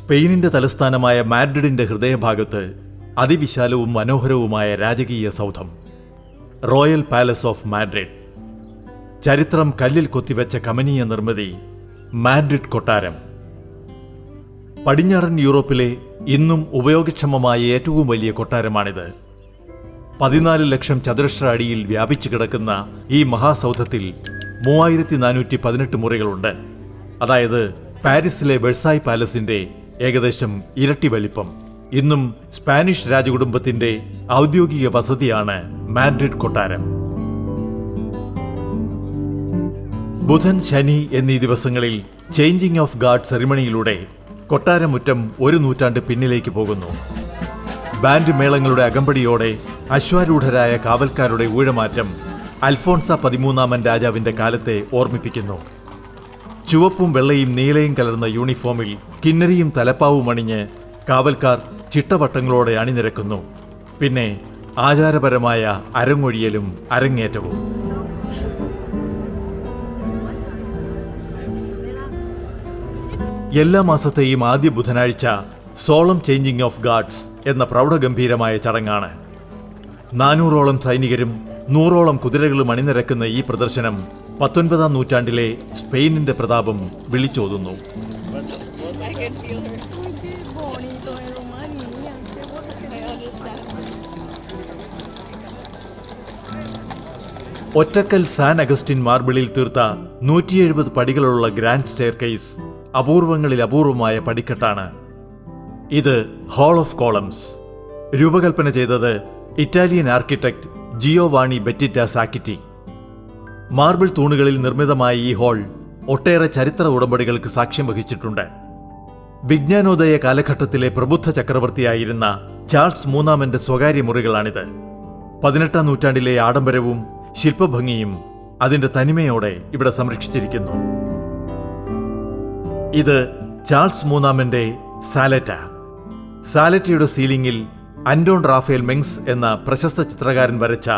സ്പെയിനിന്റെ തലസ്ഥാനമായ മാഡ്രിഡിന്റെ ഹൃദയഭാഗത്ത് അതിവിശാലവും മനോഹരവുമായ രാജകീയ സൗധം റോയൽ പാലസ് ഓഫ് മാഡ്രിഡ്. ചരിത്രം കല്ലിൽ കൊത്തിവെച്ച കമനീയ നിർമ്മിതി മാഡ്രിഡ് കൊട്ടാരം. പടിഞ്ഞാറൻ യൂറോപ്പിലെ ഇന്നും ഉപയോഗക്ഷമമായ ഏറ്റവും വലിയ കൊട്ടാരമാണിത്. 14 ലക്ഷം ചതുരശ്ര അടിയിൽ വ്യാപിച്ചു കിടക്കുന്ന ഈ മഹാസൗധത്തിൽ 3418 മുറികളുണ്ട്. അതായത് പാരീസിലെ വെഴ്സായ് പാലസിന്റെ ഏകദേശം ഇരട്ടി വലിപ്പം. ഇന്നും സ്പാനിഷ് രാജകുടുംബത്തിന്റെ ഔദ്യോഗിക വസതിയാണ് മാഡ്രിഡ് കൊട്ടാരം. ബുധൻ, ശനി എന്നീ ദിവസങ്ങളിൽ ചേഞ്ചിങ് ഓഫ് ഗാർഡ് സെറിമണിയിലൂടെ കൊട്ടാരമുറ്റം ഒരു നൂറ്റാണ്ട് പിന്നിലേക്ക് പോകുന്നു. ബാൻഡ് മേളങ്ങളുടെ അകമ്പടിയോടെ അശ്വാരൂഢരായ കാവൽക്കാരുടെ ഊഴമാറ്റം അൽഫോൺസ 13 രാജാവിന്റെ കാലത്തെ ഓർമ്മിപ്പിക്കുന്നു. ചുവപ്പും വെള്ളയും നീലയും കലർന്ന യൂണിഫോമിൽ കിന്നരിയും തലപ്പാവും അണിഞ്ഞ് കാവൽക്കാർ ചിട്ടവട്ടങ്ങളോടെ അണിനിരക്കുന്നു. പിന്നെ ആചാരപരമായ അരങ്ങൊഴിയലും അരങ്ങേറ്റവും. എല്ലാ മാസത്തെയും ആദ്യ ബുധനാഴ്ച സോളം ചേഞ്ചിങ് ഓഫ് ഗാർഡ്സ് എന്ന പ്രൗഢഗംഭീരമായ ചടങ്ങാണ്. 400ഓളം സൈനികരും 100ഓളം കുതിരകളും അണിനിരക്കുന്ന ഈ പ്രദർശനം 19-ാം നൂറ്റാണ്ടിലെ സ്പെയിനിന്റെ പ്രതാപം വിളിച്ചോതുന്നു. ഒറ്റക്കൽ സാൻ അഗസ്റ്റിൻ മാർബിളിൽ തീർത്ത 170 പടികളുള്ള ഗ്രാൻഡ് സ്റ്റെയർകേസ് അപൂർവങ്ങളിൽ അപൂർവമായ പടിക്കെട്ടാണ്. ഇത് ഹാൾ ഓഫ് കോളംസ്. രൂപകൽപ്പന ചെയ്തത് ഇറ്റാലിയൻ ആർക്കിടെക്ട് ജിയോവാണി ബെറ്റിറ്റ സാക്കിറ്റി. മാർബിൾ തൂണുകളിൽ നിർമ്മിതമായ ഈ ഹാൾ ഒട്ടേറെ ചരിത്ര ഉടമ്പടികൾക്ക് സാക്ഷ്യം വഹിച്ചിട്ടുണ്ട്. വിജ്ഞാനോദയ കാലഘട്ടത്തിലെ പ്രബുദ്ധ ചക്രവർത്തിയായിരുന്ന ചാൾസ് മൂന്നാമന്റെ സ്വകാര്യ മുറികളാണിത്. 18-ാം നൂറ്റാണ്ടിലെ ആഡംബരവും ശില്പഭംഗിയും അതിന്റെ തനിമയോടെ ഇവിടെ സംരക്ഷിച്ചിരിക്കുന്നു. ഇത് ചാൾസ് മൂന്നാമന്റെ സാലറ്റ. സാലറ്റയുടെ സീലിംഗിൽ അന്റോൺ റാഫേൽ മെങ്സ് എന്ന പ്രശസ്ത ചിത്രകാരൻ വരച്ച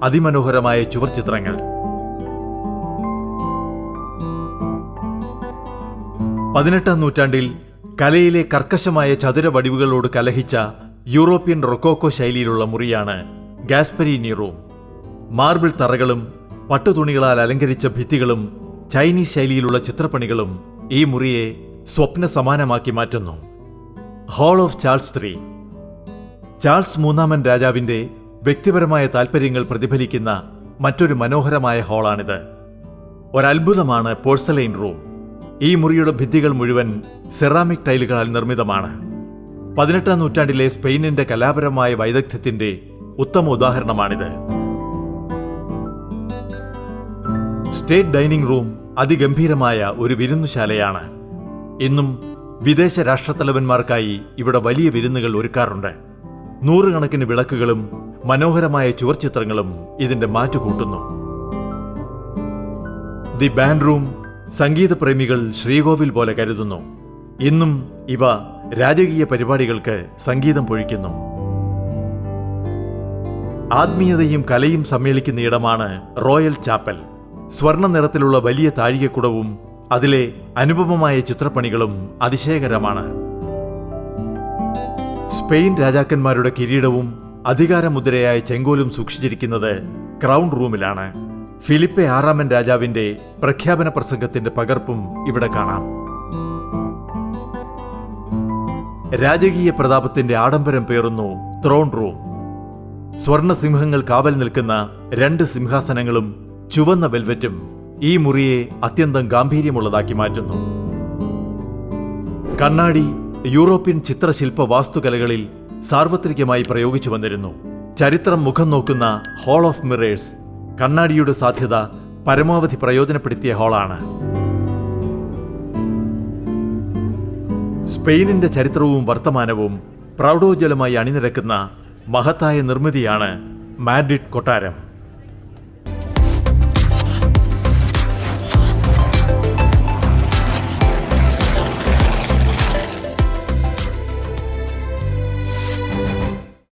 അതിമനോഹരമായ ചുവർ ചിത്രങ്ങൾ. 18-ാം നൂറ്റാണ്ടിൽ കലയിലെ കർക്കശമായ ചതുര വടിവുകളോട് കലഹിച്ച യൂറോപ്യൻ റൊക്കോക്കോ ശൈലിയിലുള്ള മുറിയാണ് ഗാസ്പരീനി റൂം. മാർബിൾ തറകളും പട്ടുതുണികളാൽ അലങ്കരിച്ച ഭിത്തികളും ചൈനീസ് ശൈലിയിലുള്ള ചിത്രപ്പണികളും ഈ മുറിയെ സ്വപ്ന സമാനമാക്കി മാറ്റുന്നു. Hall of Charles III. Charles മൂന്നാമൻ രാജാവിന്റെ വ്യക്തിപരമായ താൽപ്പര്യങ്ങൾ പ്രതിഫലിക്കുന്ന മറ്റൊരു മനോഹരമായ ഹാളാണിത്. ഒരത്ഭുതമാണ് പോഴ്സലൈൻ റൂം. ഈ മുറിയുടെ ഭിത്തികൾ മുഴുവൻ സെറാമിക് ടൈലുകളാൽ നിർമ്മിതമാണ്. 18-ാം നൂറ്റാണ്ടിലെ സ്പെയിനിന്റെ കലാപരമായ വൈദഗ്ധ്യത്തിന്റെ ഉത്തമ ഉദാഹരണമാണിത്. സ്റ്റേറ്റ് ഡൈനിങ് റൂം അതിഗംഭീരമായ ഒരു വിരുന്നുശാലയാണ്. ഇന്നും വിദേശ രാഷ്ട്രത്തലവന്മാർക്കായി ഇവിടെ വലിയ വിരുന്നുകൾ ഒരുക്കാറുണ്ട്. 100 കണക്കിന് വിളക്കുകളും മനോഹരമായ ചുവർച്ചിത്രങ്ങളും ഇതിന്റെ മാറ്റുകൂട്ടുന്നു. ദി ബാൻഡ് റൂം സംഗീതപ്രേമികൾ ശ്രീകോവിൽ പോലെ കരുതുന്നു. ഇന്നും ഇവ രാജകീയ പരിപാടികൾക്ക് സംഗീതം പൊഴിക്കുന്നു. ആത്മീയതയും കലയും സമ്മേളിക്കുന്ന ഇടമാണ് റോയൽ ചാപ്പൽ. സ്വർണ്ണ നിറത്തിലുള്ള വലിയ താഴികക്കുടവും അതിലെ അനുപമമായ ചിത്രപ്പണികളും അതിശയകരമാണ്. സ്പെയിൻ രാജാക്കന്മാരുടെ കിരീടവും അധികാരമുദ്രയായ ചെങ്കോലും സൂക്ഷിച്ചിരിക്കുന്നത് ക്രൗൺ റൂമിലാണ്. ഫിലിപ്പെ 6 രാജാവിന്റെ പ്രഖ്യാപന പ്രസംഗത്തിന്റെ പകർപ്പും ഇവിടെ കാണാം. രാജകീയ പ്രതാപത്തിന്റെ ആഡംബരം പേറുന്നു ത്രോൺ റൂം. സ്വർണ്ണ സിംഹങ്ങൾ കാവൽ നിൽക്കുന്ന 2 സിംഹാസനങ്ങളും ചുവന്ന വെൽവെറ്റും ഈ മുറിയെ അത്യന്തം ഗാംഭീര്യമുള്ളതാക്കി മാറ്റുന്നു. കണ്ണാടി യൂറോപ്യൻ ചിത്രശില്പ വാസ്തുകലകളിൽ സാർവത്രികമായി പ്രയോഗിച്ചു വന്നിരുന്നു. ചരിത്രം മുഖം നോക്കുന്ന ഹാൾ ഓഫ് മിറേഴ്സ് കണ്ണാടിയുടെ സാധ്യത പരമാവധി പ്രയോജനപ്പെടുത്തിയ ഹാളാണ്. സ്പെയിനിന്റെ ചരിത്രവും വർത്തമാനവും പ്രൗഢോജ്വലമായി അണിനിരക്കുന്ന മഹത്തായ നിർമ്മിതിയാണ് മാഡ്രിഡ് കൊട്ടാരം.